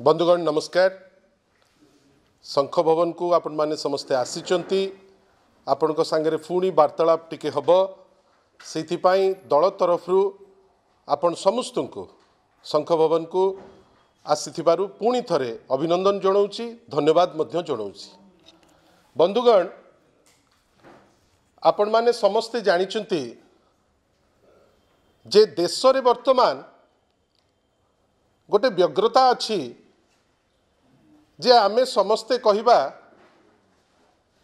बंधुगण नमस्कार। शंख भवन को आपण माने समस्ते आसीचंती आपण को संगे पुणी वार्तालाप टिके हब से दल तरफ आपण समस्त को शंख भवन को आसीथिबारु पुणी थरे अभिनंदन जनाऊँगी, धन्यवाद मध्य जनाऊँगी। बंधुगण आपण माने समस्ते जानिचंती जे देश रे वर्तमान गोटे व्यग्रता अच्छी जे आमे समस्ते कहिबा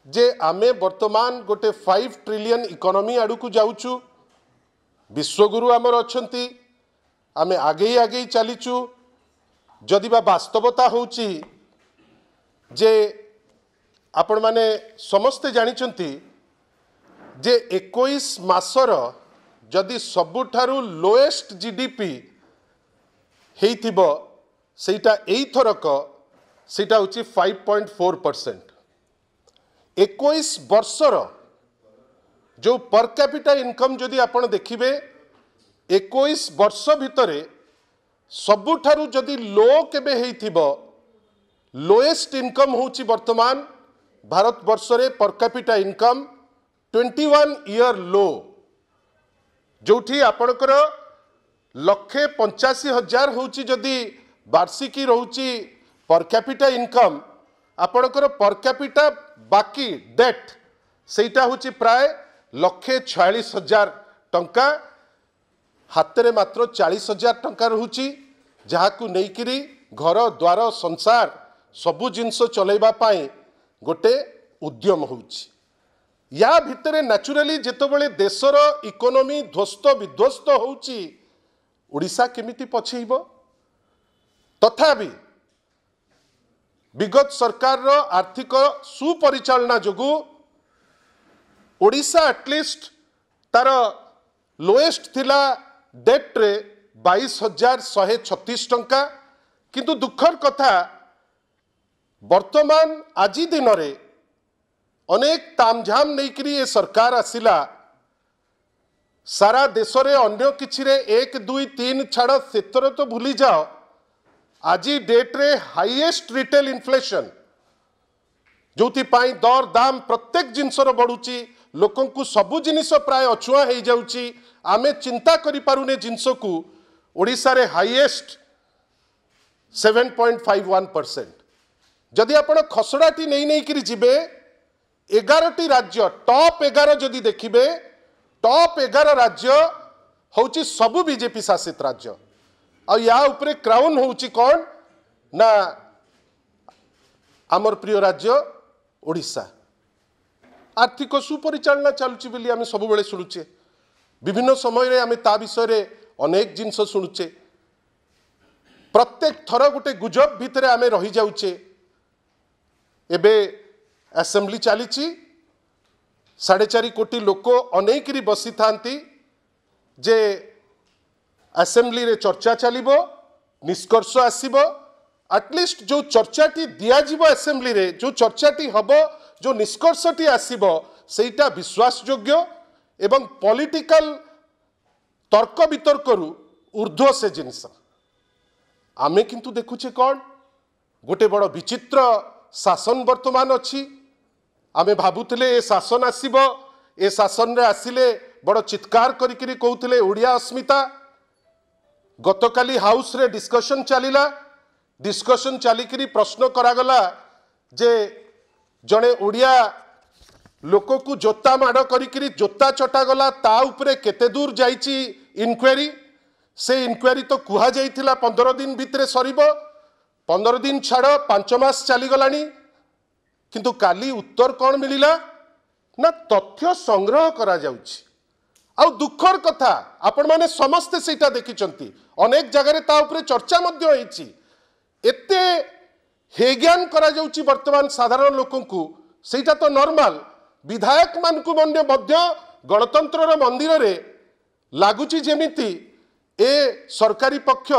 जे आमे वर्तमान गोटे 5 ट्रिलियन इकोनॉमी आड़ू को जाऊचु। विश्वगुरु आमर अच्छंती, आमे आगे आगे चलीचु। जदि बा वास्तवता होची जे आपण माने समस्ते जानिचंती जे 21 मासर जदि सबुठारु लोएस्ट जीडीपी हेइथिबो सेटा एई थरक सेटा होची 5.4%। 21 वर्षर जो पर कैपिटा इनकम जदि आपण देखिबे 21 वर्ष भितरे सबुठारु जदि लो केबे हेइथिबो लोएस्ट इनकम होची वर्तमान भारत वर्ष रे पर कैपिटा इनकम 21 ईयर लो जोठी आपणकर 1,85,000 होची जदि वार्षिकी रोची पर कैपिटा इनकम आपणकर पर कैपिटा बाकी डेट सेटा होची प्राय 1,46,000 टंका। हाथ में मात्र 40,000 टंका रोची जहाकू नेइकिरी घर द्वार संसार सबु जिनस चलैबा पाई गोटे उद्यम होची। या भितरे नेचुराली जेतबेले देशर इकोनॉमी ध्वस्त विध्वस्त होची ओडिशा केमिति पछेइबो। तथापि विगत सरकार रो आर्थिक सुपरिचालना जोगु ओडिशा एटलिस्ट तार लोएस्ट थिला डेट रे 22,136 टंका। किंतु दुखर कथा वर्तमान आज दिन रे अनेक तामझाम नहींकरी ये सरकार आसिला सारा देश रे अन्य किछि रे 1 2 3 छाड़ सेतर तो भूली जाओ। आज डेट रे हाईएस्ट रिटेल इन्फ्लेशन जोथि पाई दर दाम प्रत्येक जिनसर बढ़ुची लोकन को सबु जिनिस प्राय अछुआ हो जाउची। आमे चिंता करि पारुने जिनस को ओडिशा रे हाईएस्ट 7.51%। जदि आपण खसड़ाटी नहीं करी जिबे 11टी राज्य टॉप 11 जदि देखिबे टॉप 11 राज्य होची सबु बीजेपी शासित राज्य। आ या उपरे क्राउन होची कौन ना आमर प्रिय राज्य ओडिशा। आर्थिक सुपरिचालना चलुची बोली आमे सब बेले शुणुचे। विभिन्न समय रे आमे ता विषय रे अनेक जिनस शुणुचे। प्रत्येक थर गोटे गुजब भितरे आमे रही जाउचे। एबे असेंबली चली 4.5 कोटी लोक अनेकरी बसी थांती जे असेंबली रे चर्चा चलिबो निष्कर्ष आसीबो। एटलिस्ट जो चर्चाटी दियाजिबो असेंबली रे जो चर्चाटी हबो जो निष्कर्षटी आसीबो सेटा विश्वास योग्य एवं पॉलिटिकल तर्क वितर्करू ऊर्ध्व से जिनस। आमे किंतु देखुचे कौन गोटे बड़ विचित्र शासन वर्तमान अच्छी। आमे भाबुतले ए शासन आसीबो ए शासन रे आसिले बड़ चित्कार करिकरी कहउतले ओडिया अस्मिता। गतकाली हाउस रे डिस्कशन चलिला। डिस्कशन चलिकरी प्रश्न करागला जे जड़े ओडिया लोक को जोता माड़ करिकरी जोता चटा गला ता उपरे केते दूर जाइची इनक्वारी। से इनक्वारी तो कुहा जाइथिला 15 दिन भितरे सरीबो। 15 दिन छाड़ 5 मास चली गलानी किंतु काली उत्तर कौन मिलिला ना तथ्य संग्रह करा जाउची। आउ दुखर कथा आपण माने समस्ते सेटा देखिचंती। अनेक जगह ता उपरे चर्चा मध्य होईची। एते हेज्ञान करा जाउची वर्तमान साधारण लोकन को सेटा तो नॉर्मल। विधायक मान को मध्य गणतंत्र रो मंदिर रे लागुची जेमिति ए सरकारी पक्ष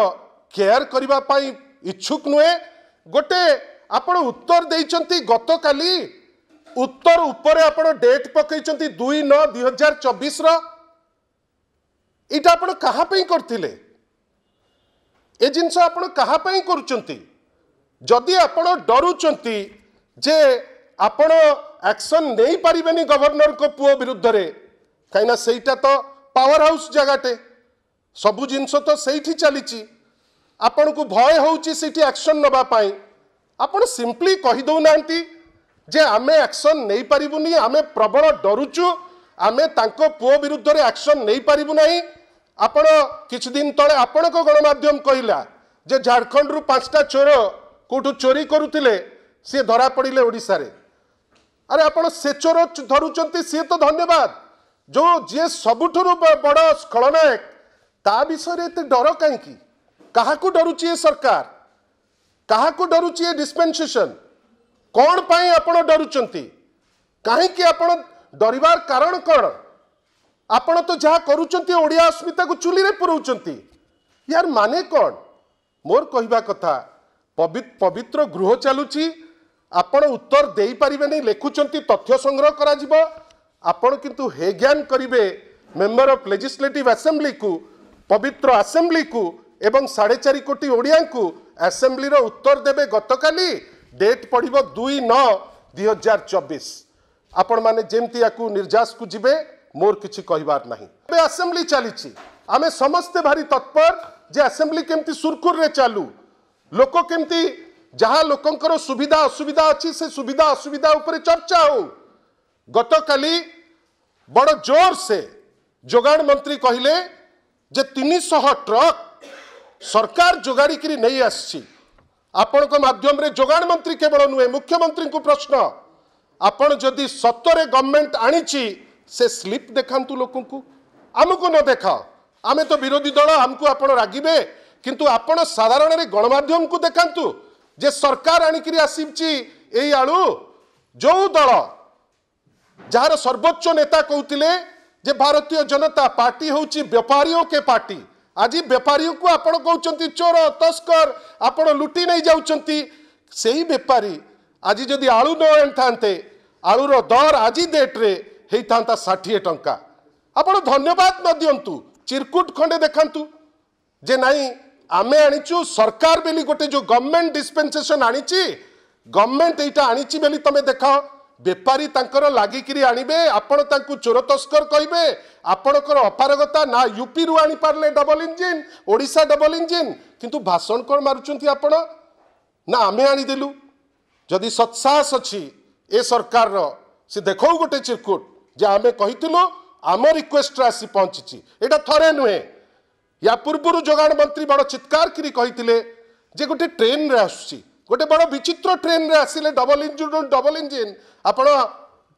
केयर करिबा पाई इच्छुक नुए। गोटे आपण उत्तर देइचंती गतकाली उत्तर ऊपर आपण डेट पकईचंती 2/9/2024 रो। इटा आपण कहा पई करथिले ए जिनस आपण कहा पई करूचंती जदि आपण डरुचंती जे आपण एक्शन नहीं पारिबेनी गवर्नर को पुओ विरुद्ध रे कहीं सेटा तो पावर हाउस जगाटे सबु जिनस तो सेठी चली आपण को भय होउची सेठी एक्शन नबा पाई आपण सिंपली कहि दउ नांती जे आमे एक्शन नहीं पारिबुनी आमे प्रबल डरुचु आमे तांको पुओ विरुद्ध रे एक्शन नहीं पारिबु नाही। आपण किछ दिन तळे आपण को गणमाध्यम कहिला जे झारखंड रु 5टा चोर कोठु चोरी करुतिले सी धरा पड़िले ओडिसा रे। अरे आपण से चोर धरुचंती सी तो धन्यवाद जो जे सबुठुरु बड़ खलनायक ता विषय एते डर कहीं काहाकू डरुची सरकार काहाकू डरुची डिस्पेंसेशन कौन पाई आपण डरुचंती कहीं आपण डरिवार कारण कौन आपण तो जहाँ करुचंती ओडिया अस्मिता को चुली रे पुरौचंती यार माने कौन मोर कहवा कथा पवित्र गृह चलुची आपण उत्तर देई परिबेनी लेखुचंती तथ्य संग्रह करा जिवो आपण किंतु हे ज्ञान करिवे मेंबर ऑफ लेजिस्लेटिव असेंबली को पवित्र असेंबली को एवं 4.5 कोटी ओडिया को असेंबली रो उत्तर देबे गतकाली डेट पड़िबो 2/9/2024 आपण माने जेमती याकू निर्जास को जिबे मोर किछि कहिबार नाही। बे असेंबली चलीची आमे समस्त भारी तत्पर जे असेंबली केमती सुरखुर रे चालू लोक केमती जहाँ लोकंकर सुविधा असुविधा अच्छी से सुविधा असुविधा ऊपर चर्चा हो। गतकाली बड़ जोर से जोगाण मंत्री कहले जे 300 ट्रक सरकार जोगाड़ी नहीं आसी आपण को माध्यम रे जोगाण मंत्री केवल नुहे मुख्यमंत्री को प्रश्न आपण जदि सतरे गवर्नमेंट आनीची से स्लिप देखांतु लोकन को आमको न देखाओ आमे तो विरोधी दल आमको आपण रागिबे किंतु आपण साधारण रे गणमाध्यम को देखांतु जे सरकार आनिकरी आसीची एई आळु जो दल जार सर्वोच्च नेता कहते जे भारतीय जनता पार्टी होची व्यापारियों के पार्टी आज व्यापारी को आपण कहउचंती चोर तस्कर आपण लुटी नहीं जाउचंती सेही व्यापारी आज जदि आळु न आनथांते आळुर दर आज डेट रे हेइथांता 60 टंका आपण धन्यवाद न दियंतु चिरकुट खंडे देखांतु जे नहीं आमे आनीचु सरकार बेली गोटे जो गवर्नमेंट डिस्पेंसेशन आनीची गवर्नमेंट एटा आनीची बेली तमे देखाओ बेपारी तांकर लागिकिरी आनिबे आपण तांकु चोर तस्कर कहिबे आपणकर अपारगता ना यूपी रु आनी Parle double engine Odisha double engine किंतु भाषण कोन मारुचंती आपण ना आमे आनी देलु जदि सत्साहस अछि ए सरकार रो से देखौ गोटे चिरकुट जे आमे कहितलो आम रिक्वेस्ट आसी पहुंची एटा थरे नुहे या पूर्व जोगाण मंत्री बड़ चित्कार करी कहितिले जे गोटे ट्रेन रे आसुची गोटे बड़ विचित्र ट्रेन रे आसिले डबल इंजिन आपण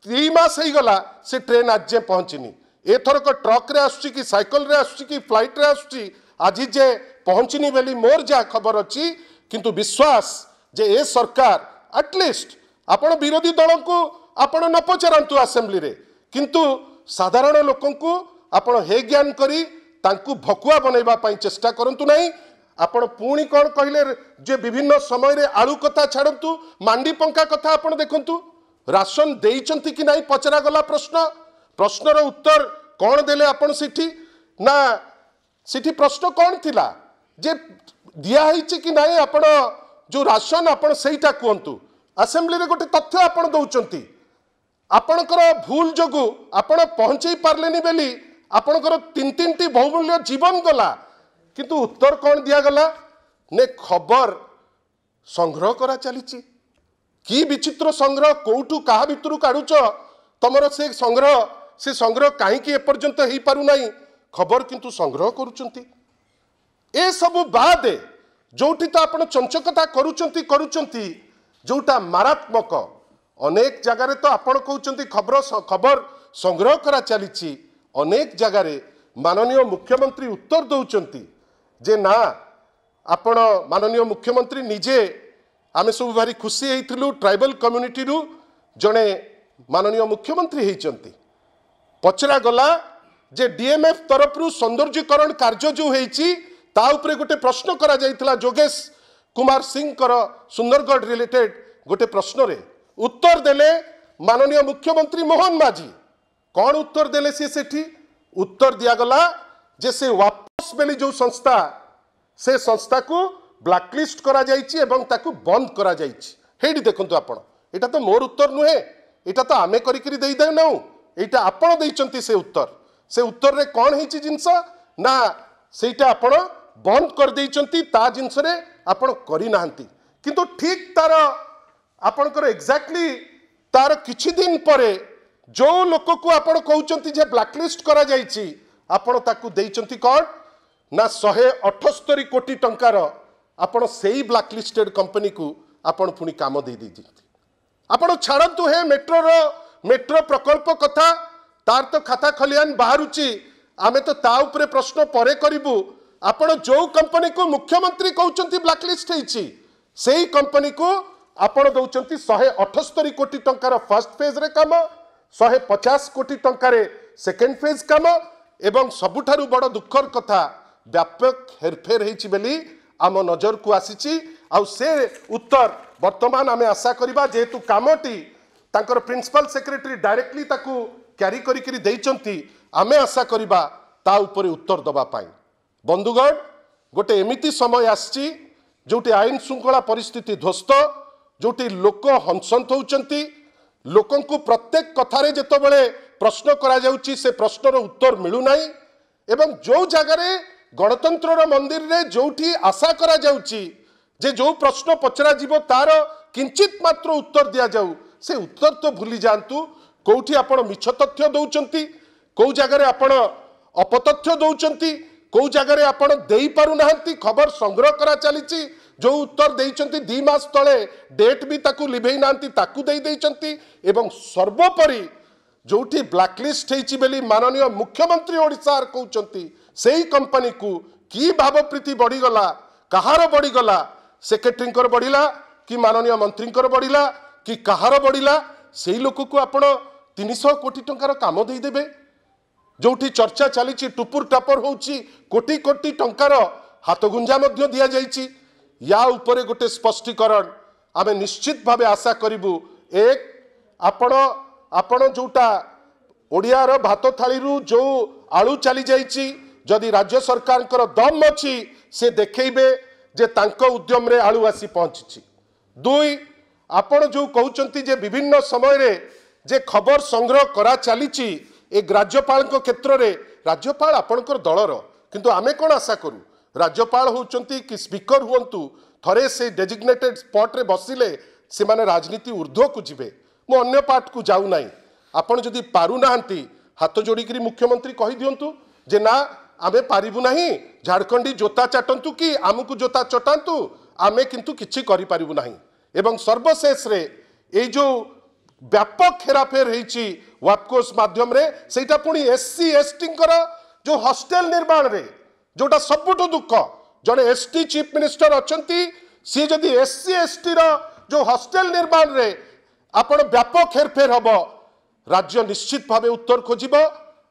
3 मास हो गला से ट्रेन आज जे पहुंचनी एथरक ट्रक रे आसुची कि साइकिल रे आसुची कि फ्लाइट रे आसुची आज जे पहुंचनी बेली मोर जा खबर अच्छी किंतु विश्वास जे ए सरकार एटलिस्ट आपण विरोधी दल को आपण न पचारंतु असेंबली रे किंतु साधारण लोकन को आपण हे ज्ञान करी तांकु भकुआ बनैबा पई चेष्टा करंतु नहीं। आपण पुणी कौन कहले जे विभिन्न समय रे आलू कथा छाड़ंतु मांडी पंखा कथा आपण देखंतु राशन देइचंती कि नहीं पचरा गला प्रश्नर उत्तर कौन देले आपण सिठी ना सिठी प्रश्न कौन थिला जे दिया हिची कि नहीं आपण जो राशन आपण सेईटा कहंतु असेंबली रे गोटे तथ्य आपण दउचंती आपणकर भूल जोगु आपण पहुंचई पारलेनी बेली आपणकर 3-3टी बहुमूल्य जीवन गला किंतु उत्तर कौन दिया गला ने खबर संग्रह करा चली कि विचित्र संग्रह कौटू क्या भितर काढ़ुच तुमर से संग्रह कहीं एपर्यंत हो पारु नहीं खबर किंतु संग्रह करुचंती ए सबु बाद जोठी तो आपण चंचकता करुचंती जोटा मारात्मक अनेक जगार तो आपण कहते खबर संग्रह करा चली अनेक जगार माननीय मुख्यमंत्री उत्तर दौरान जे ना आपण माननीय मुख्यमंत्री निजे आमे सब भारी खुशी होइथिलु ट्राइबल कम्युनिटी रु जड़े माननीय मुख्यमंत्री होइचंती पचरा गला जे डीएमएफ तरफ रु सौंदर्यकरण कार्य जो होइची ता उपरे गोटे प्रश्न करा जाइथिला जोगेश कुमार सिंह कर सुंदरगढ़ रिलेटेड गोटे प्रश्न रे उत्तर देले माननीय मुख्यमंत्री मोहन माझी कौन उत्तर देले सी सेठी उत्तर दिया गला जे से वापस बेली जो संस्था से संस्था को ब्लैकलिस्ट करा जाइछि एवं ताकू बंद करा जाइछि। हेडी देखंतु आपण एटा तो मोर उत्तर नुहे, एटा तो आमे करी करी देई दे नौ, एटा आपण दैचंती से उत्तर रे कोन हिची जिंस ना सेटा आपण बंद कर दैचंती ता जिंस रे आपण करी नाहंती। किंतु ठीक तार आपणकर एग्जैक्टली तार किछि दिन परे जो लोक को आपण कहउचंती जे ब्लैकलिस्ट करा जाइछि आपण ताकू दैचंती कोन ना 178 कोटी टंकार आपण सेही ब्लैकलिस्टेड कंपनी को आपण पुनी काम दे दी। आपण छाड़तु हे मेट्रो प्रकल्प कथा तार तो खाता खलियान बाहरुची आमे तो ता उपरे प्रश्न परे करिबु। आपण जो कंपनी को मुख्यमंत्री कहउचंती ब्लैकलिस्ट हेछि सेही कंपनी को आपण दउचंती 178 कोटी टंकार फर्स्ट फेज रे काम, 150 कोटी टंकार सेकेंड फेज काम एवं सबुठारु बड़ दुखर कथा व्यापक हेरफेर हेछि बेली आम नजर को आसीची। आउ से उत्तर वर्तमान आमे आशा करिबा जेतु कामटी तांकर प्रिंसिपल सेक्रेटरी डायरेक्टली ताकू क्यारी करी करी देइचंती आमे आशा करिबा ता उपरे उत्तर दबा पाई। बंधुगण गोटे एमिति समय आसची जोटी आईन श्रृंखला परिस्थिति ध्वस्त, जोटी लोक हंसंत होउचंती, लोकन को प्रत्येक कथारे जेतबेले प्रश्न करा जाउची से प्रश्नर उत्तर मिलु नाही एवं जो जगारे गणतंत्र मंदिर रे जोठी आशा करा जाउची जे जो प्रश्न पचरा जीवो तार किंचित मात्र उत्तर दिया जाऊ से उत्तर तो भूली जांतु। कोठी आपण मिछ तथ्य दउचंती, को जगारे आपण अपतथ्य दउचंती, को जगारे आपण देई पारु नाहंती, खबर संग्रह करा चलीची जो उत्तर देइचंती 2 मास तळे डेट भी ताकू लिभेई नांती ताकू देई देइचंती एवं सर्वोपरि जोठी ब्लैकलिस्ट हेछि बेली माननीय मुख्यमंत्री ओडिसार कहउचंती सेही कंपनी को की भावप्रीति बढ़ी गला, कहार बढ़ी गला, सेक्रेटरींकर बढ़िला कि माननीय मंत्रींकर बढ़िला कि कहार बढ़िला, सेही लोक को आपण 300 कोटी टंकार काम देई देबे। जोठी चर्चा चली टुपुर टापर होउची कोटी कोटी टंकार हाथगुंजा मध्य दिया जाइची। या उपरे गोटे स्पष्टीकरण आमे निश्चित भावे आशा करिबु। एक आपण जोटा ओडियार भात थाली जो आलू चली जाइची जदि राज्य सरकार दम अच्छी से देखैबे जे तांको उद्यम रे आलू आसी पहुंची। 2 आपण जो कहउचंती जे विभिन्न समय रे जे खबर संग्रह करा चलीची ए राज्यपाल क्षेत्र रे राज्यपाल आपणकर दलर किंतु आमे कोन आशा करू राज्यपाल होउचंती कि स्पीकर हुंतु थरे से डेजिग्नेटेड स्पॉट रे बसिले से माने राजनीति ऊर्ध्व को जिबे। मो अन्य पार्ट को जाऊ नाही। आपण जदि पारु नाहंती हाथ जोड़िकी मुख्यमंत्री कहि दियंतु जे ना आमे पारिबु नाही, झारखंडी जोता चाटंतु कि आमको जोता चटांतु, आमे किंतु किछि करि पारिबु नाही। एवं सर्वशेष रे ए जो व्यापक हेराफेर हेछि वापकोस माध्यम रे सेटा पुणी एससी एसटी जो हॉस्टेल निर्माण रे जोटा सबुठ दुख जड़े एसटी चीफ मिनिस्टर अछंती सी जदि एससी एसटी रो जो हॉस्टेल निर्माण रे आपण व्यापक हेरफेर हबो राज्य निश्चित भावे उत्तर खोजिब।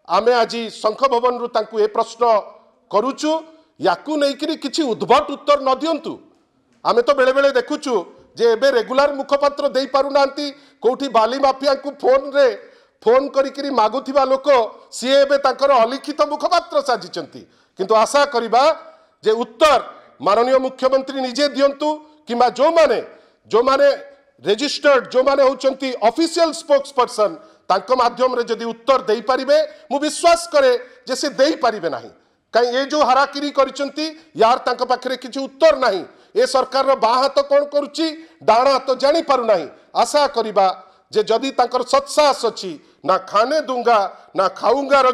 आमे आज शंख भवन रु तांकु ए प्रश्न करूचु याकू नेकिरी किछि उद्भट उत्तर न दियंतु। आमे तो बेले बेले देखुचु जे एबे रेगुलर मुखपात्र देई पारु नांती कोठी बाली माफिया को फोन करी मागुथिबा लोक सी एबे तांकर अलिखित मुखपात्र साजिचंती। किंतु आशा करिबा जे उत्तर माननीय मुख्यमंत्री निजे दियंतु किमा जो माने रजिस्टर्ड जो माने होचंती ऑफिशियल स्पोक्स पर्सन तांको माध्यम रे जदि उत्तर देई परिबे मु विश्वास करे जे से देई परिबे नाही। कहीं ये जो हाराकिरी करिसंती यार तांको पाखरे किछि उत्तर नाही। ए सरकार रो बा हाथ कोन करूची डाण हाथ जानी पारु नाही। आशा करिबा जे जदि तांकर सत्साहस अछि ना खाने दूंगा ना खाऊंगा रो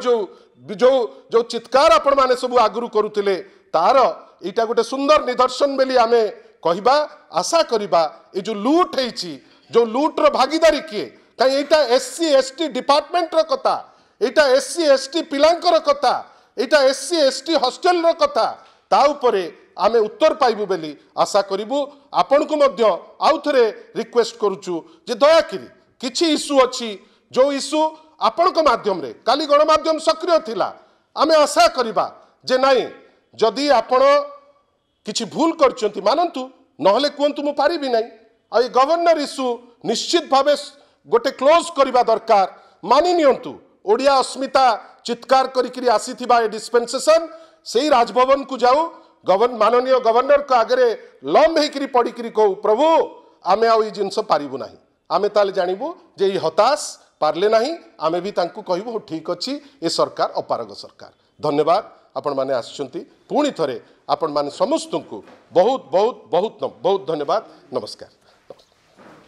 जो चित्कार आपण माने सब आगुरु करुतिले तार एटा गोटे सुंदर निदर्शन बेली आमे कहिबा। आशा करिबा ए जो लूट हेछि जो लूट रो भागीदारी किए कहीं एटा एससी एसटी डिपार्टमेंट रो कथा, एटा एससी एसटी पिलांकर कथा, एटा एससी एसटी हॉस्टेल रो कथा ता उपरे आमे उत्तर पाइबु बेली आशा करिबु। आपण को मध्य आउ थरे रिक्वेस्ट करूचु जे दयाकरी किछि इश्यू अछि जो इश्यू आपण को माध्यम रे काली गणमाध्यम सक्रिय थिला आमे आशा करिबा जे नाही जदि आपण किछि भूल करचंती मानंतु नहले कोंतु मु पारिबि नाही। आ ए गवर्नर इश्यू निश्चित भावे गोटे क्लोज करिबा दरकार। मानि नियंतु ओडिया अस्मिता चित्कार करिकरी आसीथिबा ए डिस्पेंसेशन सेही राजभवन को जाऊ माननीय गवर्नर को आगे लम्ब होकर पड़ी कहू प्रभु आमे आ जिनस पारिबु नाही आमे ताले जानिबु जे ई हताश पारले नाही आमे भी तांकु कहबु हो ठीक अछि ए सरकार अपारग सरकार। धन्यवाद आपण माने आछंती पुणी थरे आपण माने समस्त को बहुत बहुत बहुत बहुत धन्यवाद नमस्कार।